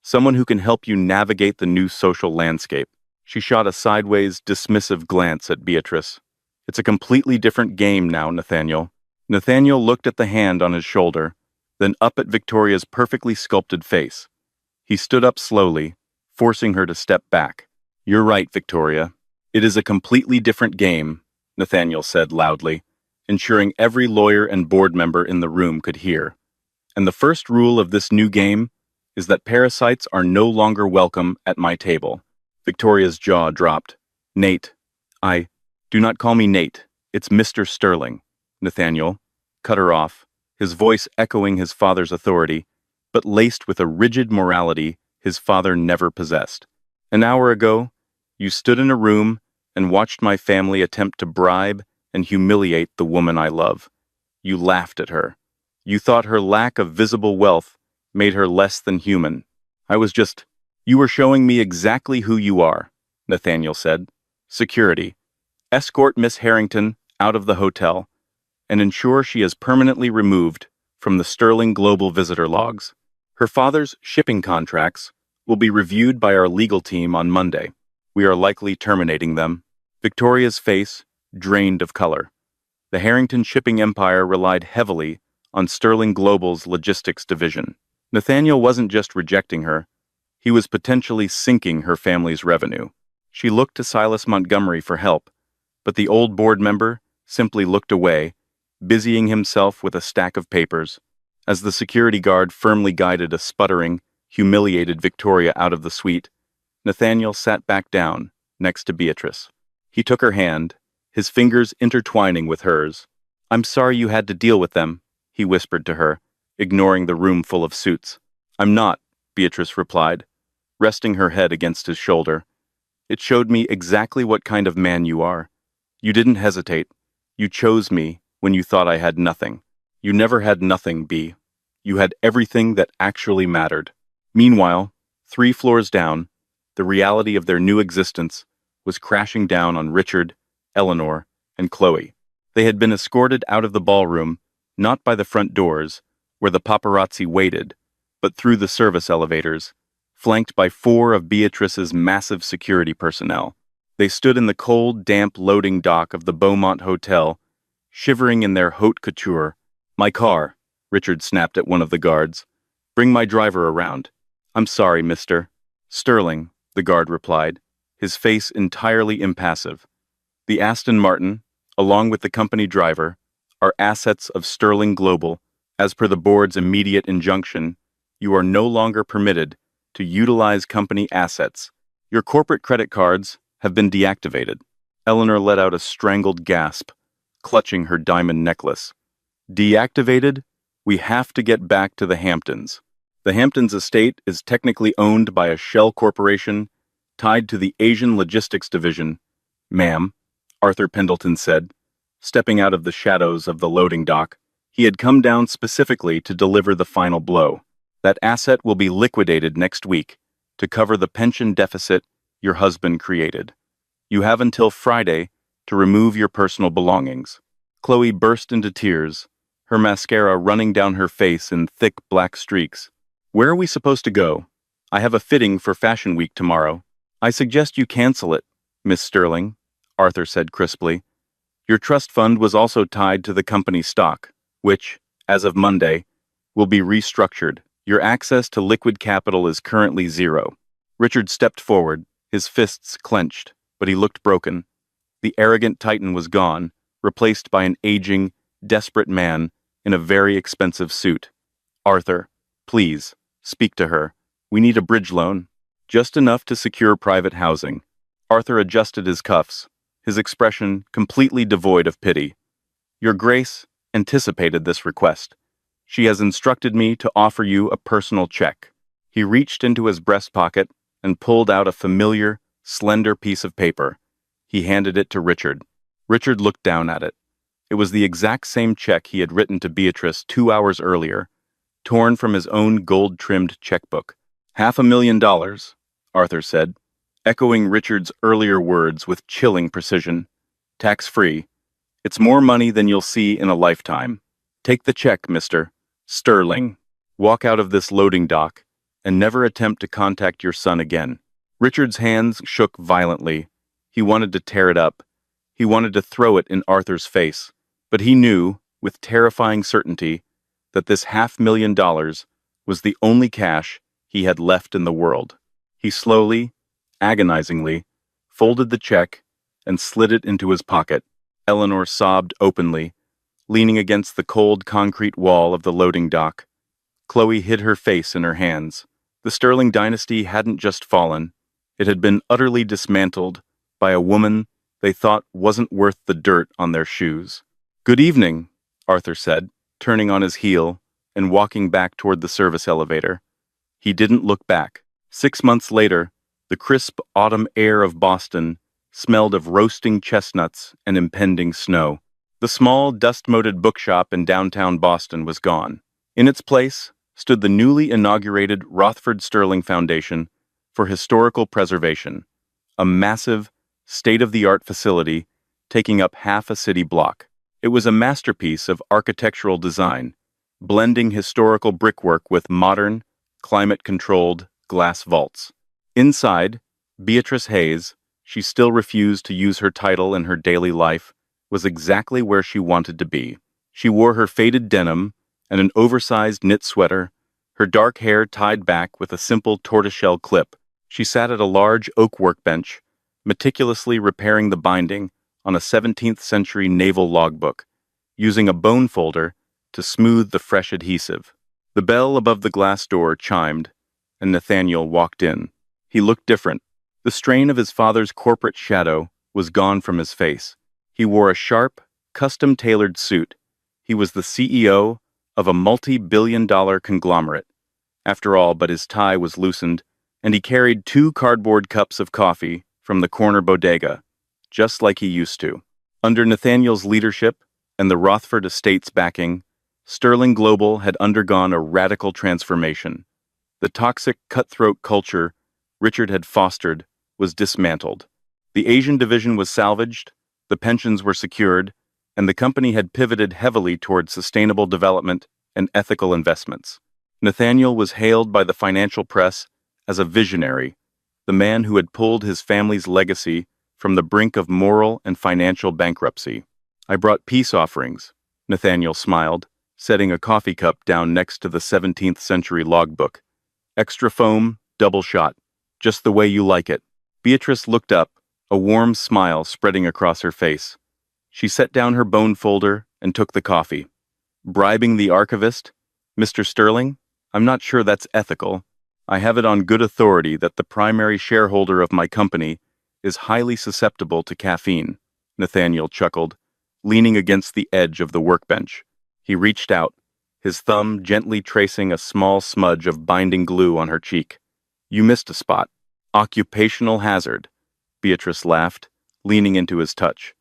Speaker 1: Someone who can help you navigate the new social landscape. She shot a sideways, dismissive glance at Beatrice. It's a completely different game now, Nathaniel. Nathaniel looked at the hand on his shoulder, then up at Victoria's perfectly sculpted face. He stood up slowly, forcing her to step back. You're right, Victoria. It is a completely different game, Nathaniel said loudly, ensuring every lawyer and board member in the room could hear. And the first rule of this new game is that parasites are no longer welcome at my table. Victoria's jaw dropped. Nate. Do not call me Nate. It's Mr. Sterling. Nathaniel cut her off, his voice echoing his father's authority, but laced with a rigid morality his father never possessed. An hour ago, you stood in a room and watched my family attempt to bribe and humiliate the woman I love. You laughed at her. You thought her lack of visible wealth made her less than human. You were showing me exactly who you are, Nathaniel said. Security. Escort Miss Harrington out of the hotel and ensure she is permanently removed from the Sterling Global visitor logs. Her father's shipping contracts will be reviewed by our legal team on Monday. We are likely terminating them. Victoria's face drained of color. The Harrington shipping empire relied heavily on Sterling Global's logistics division. Nathaniel wasn't just rejecting her, he was potentially sinking her family's revenue. She looked to Silas Montgomery for help, but the old board member simply looked away, busying himself with a stack of papers. As the security guard firmly guided a sputtering, humiliated Victoria out of the suite, Nathaniel sat back down next to Beatrice. He took her hand, his fingers intertwining with hers. I'm sorry you had to deal with them, he whispered to her, ignoring the room full of suits. I'm not, Beatrice replied, resting her head against his shoulder. It showed me exactly what kind of man you are. You didn't hesitate. You chose me when you thought I had nothing. You never had nothing, Bea. You had everything that actually mattered. Meanwhile, 3 floors down, the reality of their new existence was crashing down on Richard, Eleanor, and Chloe. They had been escorted out of the ballroom, not by the front doors, where the paparazzi waited, but through the service elevators, flanked by 4 of Beatrice's massive security personnel. They stood in the cold, damp loading dock of the Beaumont Hotel, shivering in their haute couture. My car, Richard snapped at one of the guards. Bring my driver around. I'm sorry, mister. Sterling, the guard replied, his face entirely impassive. The Aston Martin, along with the company driver, are assets of Sterling Global. As per the board's immediate injunction, you are no longer permitted to utilize company assets. Your corporate credit cards have been deactivated. Eleanor let out a strangled gasp, clutching her diamond necklace. Deactivated? We have to get back to the Hamptons. The Hamptons estate is technically owned by a shell corporation tied to the Asian Logistics Division. Ma'am, Arthur Pendleton said, stepping out of the shadows of the loading dock. He had come down specifically to deliver the final blow. That asset will be liquidated next week to cover the pension deficit your husband created. You have until Friday to remove your personal belongings. Chloe burst into tears, her mascara running down her face in thick black streaks. Where are we supposed to go? I have a fitting for Fashion Week tomorrow. I suggest you cancel it, Miss Sterling, Arthur said crisply. Your trust fund was also tied to the company stock, which, as of Monday, will be restructured. Your access to liquid capital is currently zero. Richard stepped forward, his fists clenched, but he looked broken. The arrogant Titan was gone, replaced by an aging, desperate man in a very expensive suit. Arthur, please, speak to her. We need a bridge loan. Just enough to secure private housing. Arthur adjusted his cuffs, his expression completely devoid of pity. Your Grace anticipated this request. She has instructed me to offer you a personal check. He reached into his breast pocket and pulled out a familiar, slender piece of paper. He handed it to Richard. Richard looked down at it. It was the exact same check he had written to Beatrice 2 hours earlier, torn from his own gold-trimmed checkbook. $500,000, Arthur said, echoing Richard's earlier words with chilling precision. Tax-free. It's more money than you'll see in a lifetime. Take the check, Mr. Sterling. Walk out of this loading dock and never attempt to contact your son again. Richard's hands shook violently. He wanted to tear it up. He wanted to throw it in Arthur's face. But he knew, with terrifying certainty, that this $500,000 was the only cash he had left in the world. He slowly, agonizingly, folded the check and slid it into his pocket. Eleanor sobbed openly, leaning against the cold concrete wall of the loading dock. Chloe hid her face in her hands. The Sterling dynasty hadn't just fallen. It had been utterly dismantled by a woman they thought wasn't worth the dirt on their shoes. Good evening, Arthur said, turning on his heel and walking back toward the service elevator. He didn't look back. 6 months later, the crisp autumn air of Boston smelled of roasting chestnuts and impending snow. The small, dust-moated bookshop in downtown Boston was gone. In its place stood the newly inaugurated Rothford Sterling Foundation for Historical Preservation, a massive, state-of-the-art facility taking up half a city block. It was a masterpiece of architectural design, blending historical brickwork with modern, climate-controlled glass vaults. Inside, Beatrice Hayes, she still refused to use her title in her daily life, was exactly where she wanted to be. She wore her faded denim and an oversized knit sweater, her dark hair tied back with a simple tortoiseshell clip. She sat at a large oak workbench, meticulously repairing the binding on a 17th-century naval logbook, using a bone folder to smooth the fresh adhesive. The bell above the glass door chimed, and Nathaniel walked in. He looked different. The strain of his father's corporate shadow was gone from his face. He wore a sharp, custom-tailored suit. He was the CEO of a multi-billion-dollar conglomerate. After all, but his tie was loosened, and he carried 2 cardboard cups of coffee from the corner bodega, just like he used to. Under Nathaniel's leadership and the Rothford estate's backing, Sterling Global had undergone a radical transformation. The toxic, cutthroat culture Richard had fostered was dismantled. The Asian division was salvaged, the pensions were secured, and the company had pivoted heavily toward sustainable development and ethical investments. Nathaniel was hailed by the financial press as a visionary, the man who had pulled his family's legacy from the brink of moral and financial bankruptcy. I brought peace offerings, Nathaniel smiled, setting a coffee cup down next to the 17th century logbook. Extra foam, double shot, just the way you like it. Beatrice looked up, a warm smile spreading across her face. She set down her bone folder and took the coffee. Bribing the archivist? Mr. Sterling? I'm not sure that's ethical. I have it on good authority that the primary shareholder of my company is highly susceptible to caffeine, Nathaniel chuckled, leaning against the edge of the workbench. He reached out, his thumb gently tracing a small smudge of binding glue on her cheek. You missed a spot. Occupational hazard, Beatrice laughed, leaning into his touch.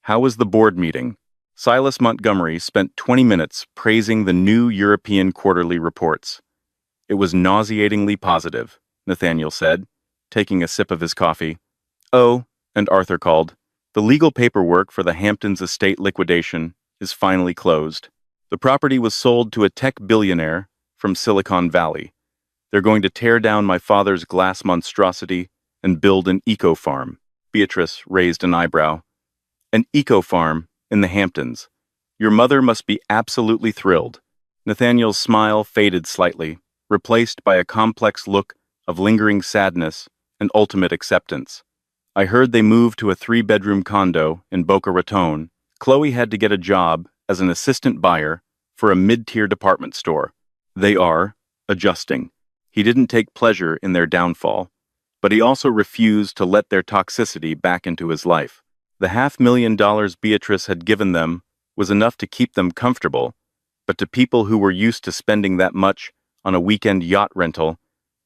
Speaker 1: How was the board meeting? Silas Montgomery spent 20 minutes praising the new European quarterly reports. It was nauseatingly positive, Nathaniel said, taking a sip of his coffee. Oh, and Arthur called. The legal paperwork for the Hamptons estate liquidation is finally closed. The property was sold to a tech billionaire from Silicon Valley. They're going to tear down my father's glass monstrosity and build an eco-farm. Beatrice raised an eyebrow. An eco-farm in the Hamptons. Your mother must be absolutely thrilled. Nathaniel's smile faded slightly, replaced by a complex look of lingering sadness and ultimate acceptance. I heard they moved to a 3-bedroom condo in Boca Raton. Chloe had to get a job as an assistant buyer for a mid-tier department store. They are adjusting. He didn't take pleasure in their downfall, but he also refused to let their toxicity back into his life. The $500,000 Beatrice had given them was enough to keep them comfortable, but to people who were used to spending that much on a weekend yacht rental,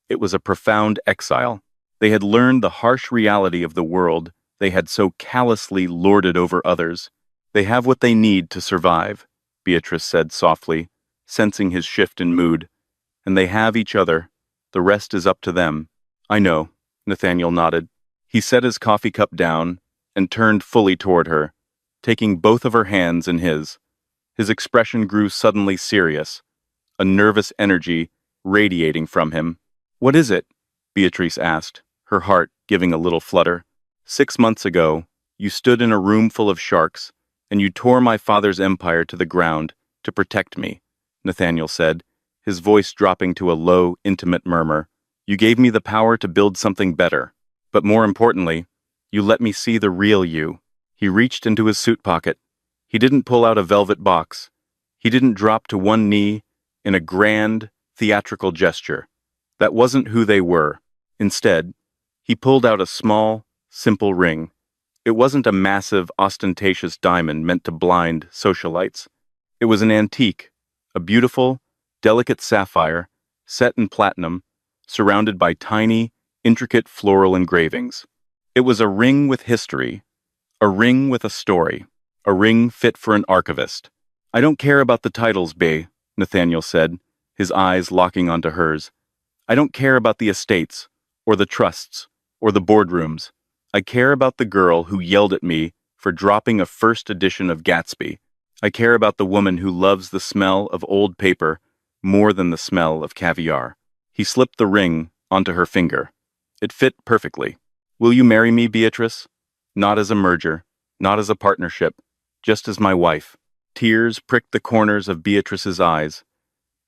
Speaker 1: it was a profound exile. They had learned the harsh reality of the world they had so callously lorded over others. They have what they need to survive, Beatrice said softly, sensing his shift in mood. And they have each other. The rest is up to them. I know, Nathaniel nodded. He set his coffee cup down and turned fully toward her, taking both of her hands in his. His expression grew suddenly serious, a nervous energy radiating from him. What is it? Beatrice asked, her heart giving a little flutter. 6 months ago, you stood in a room full of sharks, and you tore my father's empire to the ground to protect me, Nathaniel said, his voice dropping to a low, intimate murmur. You gave me the power to build something better, but more importantly, you let me see the real you. He reached into his suit pocket. He didn't pull out a velvet box. He didn't drop to one knee in a grand, theatrical gesture. That wasn't who they were. Instead, he pulled out a small, simple ring. It wasn't a massive, ostentatious diamond meant to blind socialites. It was an antique, a beautiful, delicate sapphire, set in platinum, surrounded by tiny, intricate floral engravings. It was a ring with history, a ring with a story, a ring fit for an archivist. I don't care about the titles, Bae, Nathaniel said, his eyes locking onto hers. I don't care about the estates, or the trusts, or the boardrooms. I care about the girl who yelled at me for dropping a first edition of Gatsby. I care about the woman who loves the smell of old paper more than the smell of caviar. He slipped the ring onto her finger. It fit perfectly. Will you marry me, Beatrice? Not as a merger, not as a partnership, just as my wife. Tears pricked the corners of Beatrice's eyes.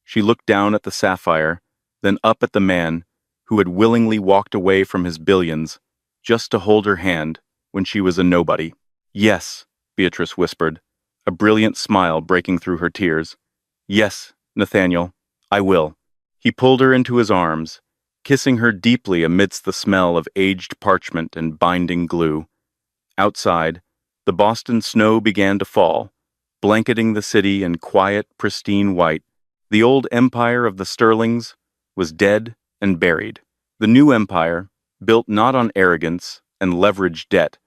Speaker 1: She looked down at the sapphire, then up at the man who had willingly walked away from his billions just to hold her hand when she was a nobody. Yes, Beatrice whispered, a brilliant smile breaking through her tears. Yes, Nathaniel, I will. He pulled her into his arms, kissing her deeply amidst the smell of aged parchment and binding glue. Outside, the Boston snow began to fall, blanketing the city in quiet, pristine white. The old empire of the Sterlings was dead and buried. The new empire, built not on arrogance and leveraged debt,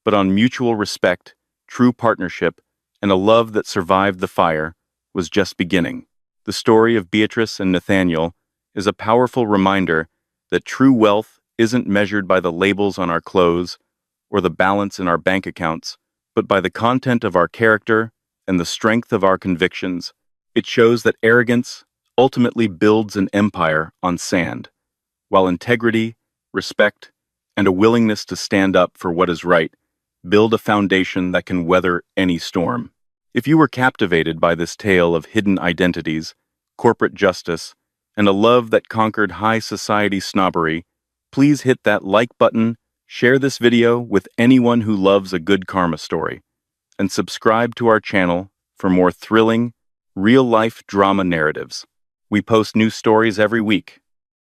Speaker 1: but on mutual respect, true partnership, and a love that survived the fire, was just beginning. The story of Beatrice and Nathaniel is a powerful reminder that true wealth isn't measured by the labels on our clothes or the balance in our bank accounts, but by the content of our character and the strength of our convictions. It shows that arrogance ultimately builds an empire on sand, while integrity, respect, and a willingness to stand up for what is right build a foundation that can weather any storm. If you were captivated by this tale of hidden identities, corporate justice, and a love that conquered high society snobbery, please hit that like button, share this video with anyone who loves a good karma story, and subscribe to our channel for more thrilling, real-life drama narratives. We post new stories every week,